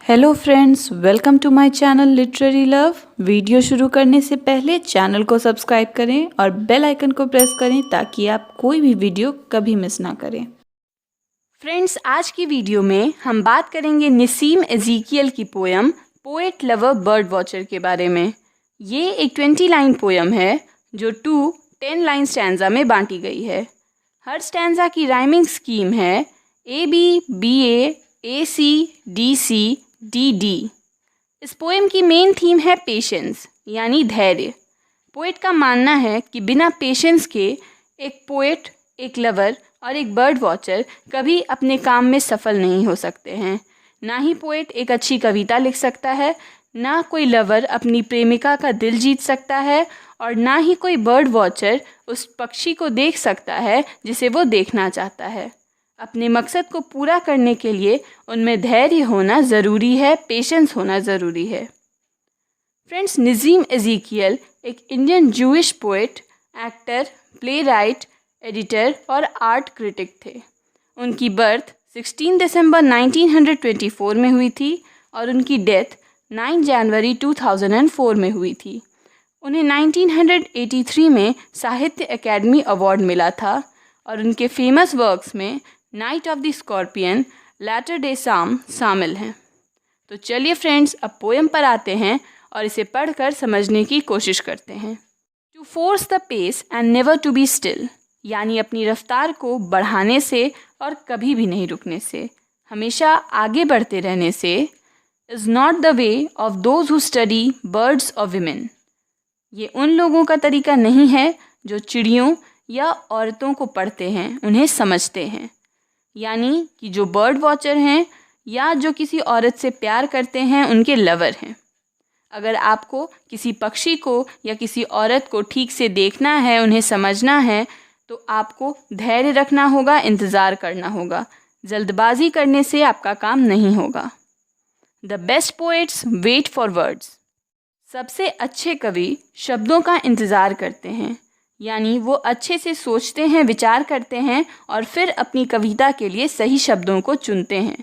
Hello friends, welcome to my channel literary love. Video शुरू करने से पहले चैनल को सब्सक्राइब करें और बेल आइकन को प्रेस करें ताकि आप कोई भी वीडियो कभी मिस ना करें। फ्रेंड्स, आज की वीडियो में हम बात करेंगे नसीम एज़ेकियल की poem poet lover bird watcher के बारे में। ये एक 20 लाइन पोयम है जो 10 लाइन स्टैंजा में बांटी गई है। हर स्टैंजा की राइमिंग स्कीम है AB, BA, AC, DC, DD। इस पोएम की मेन थीम है पेशेंस यानी धैर्य। पोएट का मानना है कि बिना पेशेंस के एक पोएट, एक लवर और एक बर्ड वॉचर कभी अपने काम में सफल नहीं हो सकते हैं। ना ही पोएट एक अच्छी कविता लिख सकता है, ना कोई लवर अपनी प्रेमिका का दिल जीत सकता है, और ना ही कोई बर्ड वॉचर उस पक्षी को देख सकता है जिसे वो देखना चाहता है। अपने मकसद को पूरा करने के लिए उनमें धैर्य होना ज़रूरी है, पेशेंस होना ज़रूरी है। फ्रेंड्स, नसीम एज़ेकियल एक Indian Jewish poet, actor, play right, editor और आर्ट क्रिटिक थे। उनकी बर्थ 16 दिसंबर 1924 में हुई थी और उनकी डेथ 9 जनवरी 2004 में हुई थी। उन्हें 1983 में साहित्य अकेडमी अवार्ड मिला था और उनके फेमस वर्क्स में night of the scorpion, latter day psalms शामिल हैं। तो चलिए फ्रेंड्स, अब पोएम पर आते हैं और इसे पढ़कर समझने की कोशिश करते हैं। To force the pace and never to be still, यानी अपनी रफ्तार को बढ़ाने से और कभी भी नहीं रुकने से, हमेशा आगे बढ़ते रहने से, is not the way of those who study birds और विमेन। ये उन लोगों का तरीका नहीं है जो चिड़ियों या औरतों को पढ़ते हैं, उन्हें समझते हैं। यानी कि जो बर्ड वॉचर हैं या जो किसी औरत से प्यार करते हैं, उनके लवर हैं। अगर आपको किसी पक्षी को या किसी औरत को ठीक से देखना है, उन्हें समझना है, तो आपको धैर्य रखना होगा, इंतज़ार करना होगा। जल्दबाजी करने से आपका काम नहीं होगा। The best poets wait for words. सबसे अच्छे कवि शब्दों का इंतज़ार करते हैं, यानी वो अच्छे से सोचते हैं, विचार करते हैं और फिर अपनी कविता के लिए सही शब्दों को चुनते हैं।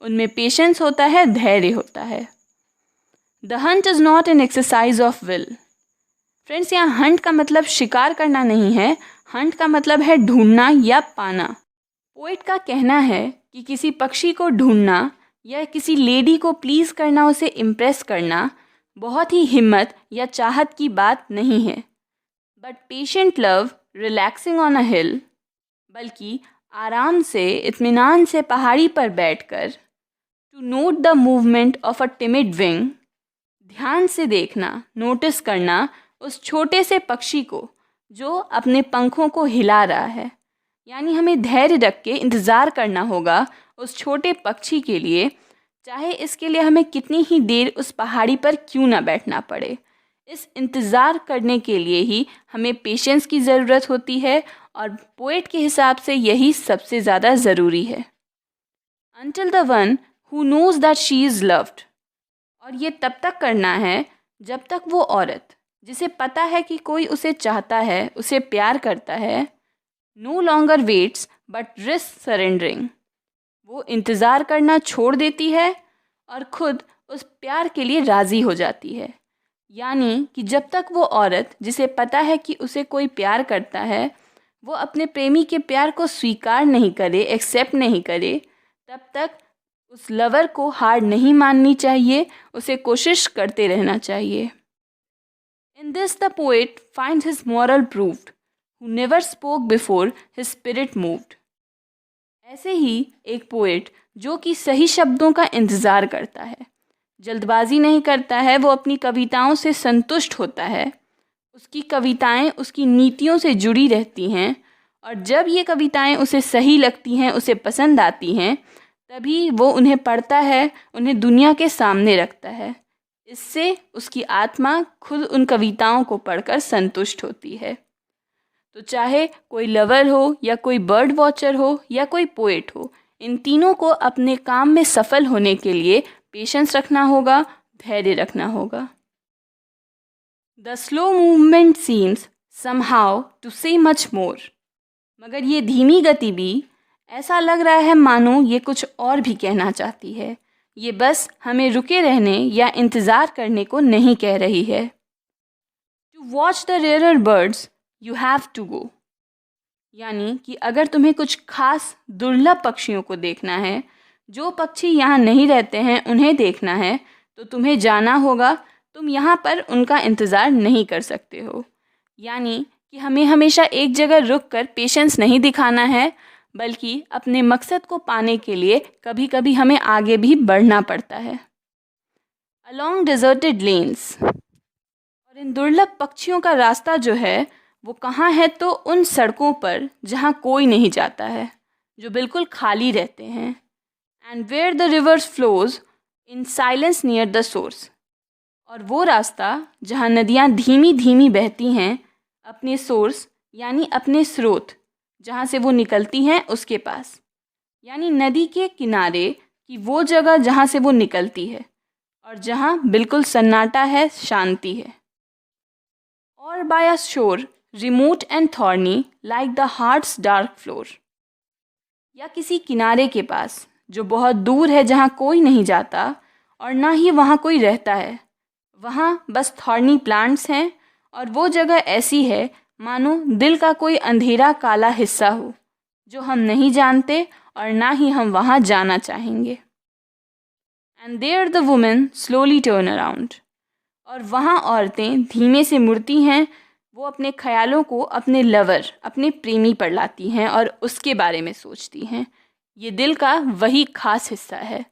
उनमें पेशेंस होता है, धैर्य होता है। The Hunt is not an exercise of will. Friends, यहाँ हंट का मतलब शिकार करना नहीं है, हंट का मतलब है ढूंढना या पाना। पोएट का कहना है कि किसी पक्षी को ढूंढना या किसी लेडी को प्लीज़ करना, उसे इम्प्रेस करना बहुत ही हिम्मत या चाहत की बात नहीं है। But patient love relaxing on a hill, बल्कि आराम से, इत्मीनान से पहाड़ी पर बैठकर, to note the movement of a timid wing, ध्यान से देखना, नोटिस करना उस छोटे से पक्षी को जो अपने पंखों को हिला रहा है। यानी हमें धैर्य रख के इंतज़ार करना होगा उस छोटे पक्षी के लिए, चाहे इसके लिए हमें कितनी ही देर उस पहाड़ी पर क्यों ना बैठना पड़े। इस इंतज़ार करने के लिए ही हमें पेशेंस की ज़रूरत होती है और पोएट के हिसाब से यही सबसे ज़्यादा ज़रूरी है। Until the one who knows that she is loved, और ये तब तक करना है जब तक वो औरत जिसे पता है कि कोई उसे चाहता है, उसे प्यार करता है, no longer waits but risks surrendering, वो इंतज़ार करना छोड़ देती है और खुद उस प्यार के लिए राज़ी हो जाती है। यानी कि जब तक वो औरत जिसे पता है कि उसे कोई प्यार करता है, वो अपने प्रेमी के प्यार को स्वीकार नहीं करे, एक्सेप्ट नहीं करे, तब तक उस लवर को हार नहीं माननी चाहिए, उसे कोशिश करते रहना चाहिए। In this the poet finds his moral proved, who never spoke before his spirit moved. ऐसे ही एक पोएट जो कि सही शब्दों का इंतज़ार करता है, जल्दबाजी नहीं करता है, वो अपनी कविताओं से संतुष्ट होता है, उसकी कविताएं उसकी नीतियों से जुड़ी रहती हैं, और जब ये कविताएं उसे सही लगती हैं, उसे पसंद आती हैं, तभी वो उन्हें पढ़ता है, उन्हें दुनिया के सामने रखता है। इससे उसकी आत्मा खुद उन कविताओं को पढ़कर संतुष्ट होती है। तो चाहे कोई लवर हो या कोई बर्ड वॉचर हो या कोई पोएट हो, इन तीनों को अपने काम में सफल होने के लिए पेशेंस रखना होगा, धैर्य रखना होगा। The slow movement seems somehow to say much more, मगर ये धीमी गति भी ऐसा लग रहा है मानो ये कुछ और भी कहना चाहती है। ये बस हमें रुके रहने या इंतज़ार करने को नहीं कह रही है। To watch the rare birds you have to go, यानी कि अगर तुम्हें कुछ खास दुर्लभ पक्षियों को देखना है, जो पक्षी यहाँ नहीं रहते हैं उन्हें देखना है, तो तुम्हें जाना होगा। तुम यहाँ पर उनका इंतज़ार नहीं कर सकते हो। यानी कि हमें हमेशा एक जगह रुककर पेशेंस नहीं दिखाना है, बल्कि अपने मकसद को पाने के लिए कभी कभी हमें आगे भी बढ़ना पड़ता है। अलॉन्ग डिजर्टेड लेन्स, और इन दुर्लभ पक्षियों का रास्ता जो है वो कहाँ है, तो उन सड़कों पर जहाँ कोई नहीं जाता है, जो बिल्कुल खाली रहते हैं। And where the rivers flows in silence near the source, और वो रास्ता जहाँ नदियाँ धीमी धीमी बहती हैं अपने सोर्स यानी अपने स्रोत जहाँ से वो निकलती हैं उसके पास, यानी नदी के किनारे की वो जगह जहाँ से वो निकलती है और जहाँ बिल्कुल सन्नाटा है, शांति है। और बाय अ शोर remote and thorny like the hearts dark floor, या किसी किनारे के पास जो बहुत दूर है, जहाँ कोई नहीं जाता और ना ही वहाँ कोई रहता है। वहाँ बस थॉर्नी प्लांट्स हैं और वो जगह ऐसी है मानो दिल का कोई अंधेरा काला हिस्सा हो जो हम नहीं जानते और ना ही हम वहाँ जाना चाहेंगे। And there the women slowly turn around, और वहाँ औरतें धीमे से मुड़ती हैं। वो अपने ख्यालों को अपने लवर, अपने प्रेमी पर लाती हैं और उसके बारे में सोचती हैं। ये दिल का वही खास हिस्सा है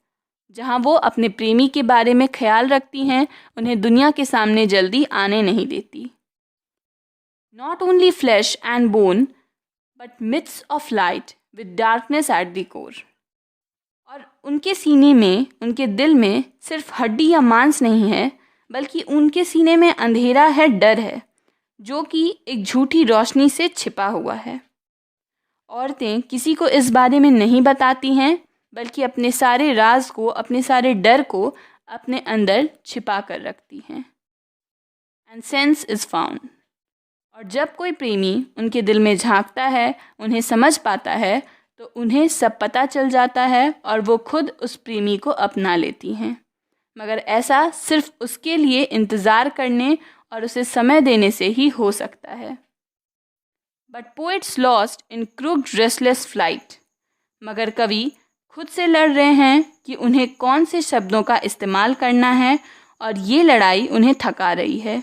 जहाँ वो अपने प्रेमी के बारे में ख्याल रखती हैं, उन्हें दुनिया के सामने जल्दी आने नहीं देती। Not only flash and bone but myths of light with darkness at the core, और उनके सीने में, उनके दिल में सिर्फ हड्डी या मांस नहीं है, बल्कि उनके सीने में अंधेरा है, डर है, जो कि एक झूठी रोशनी से छिपा हुआ है। औरतें किसी को इस बारे में नहीं बताती हैं, बल्कि अपने सारे राज को, अपने सारे डर को अपने अंदर छिपा कर रखती हैं। एंड सेंस इज़ फाउंड, और जब कोई प्रेमी उनके दिल में झांकता है, उन्हें समझ पाता है, तो उन्हें सब पता चल जाता है और वो खुद उस प्रेमी को अपना लेती हैं। मगर ऐसा सिर्फ उसके लिए इंतज़ार करने और उसे समय देने से ही हो सकता है। But poets lost in crooked restless flight, मगर कवि खुद से लड़ रहे हैं कि उन्हें कौन से शब्दों का इस्तेमाल करना है, और ये लड़ाई उन्हें थका रही है।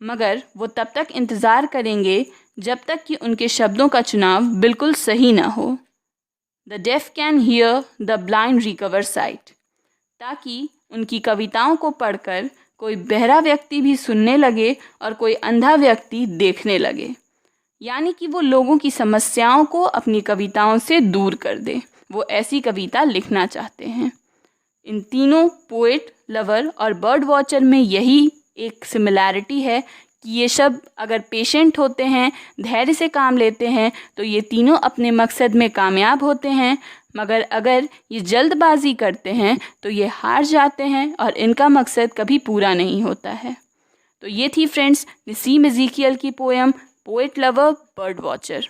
मगर वो तब तक इंतज़ार करेंगे जब तक कि उनके शब्दों का चुनाव बिल्कुल सही ना हो। The deaf can hear, the blind recover sight, ताकि उनकी कविताओं को पढ़कर कोई बहरा व्यक्ति भी सुनने लगे और कोई अंधा व्यक्ति देखने लगे। यानी कि वो लोगों की समस्याओं को अपनी कविताओं से दूर कर दे। वो ऐसी कविता लिखना चाहते हैं। इन तीनों पोएट, लवर और बर्ड वॉचर में यही एक सिमिलैरिटी है कि ये सब अगर पेशेंट होते हैं, धैर्य से काम लेते हैं, तो ये तीनों अपने मकसद में कामयाब होते हैं। मगर अगर ये जल्दबाजी करते हैं तो ये हार जाते हैं और इनका मकसद कभी पूरा नहीं होता है। तो ये थी फ्रेंड्स नसीम एज़ेकियल की poem poet lover bird watcher.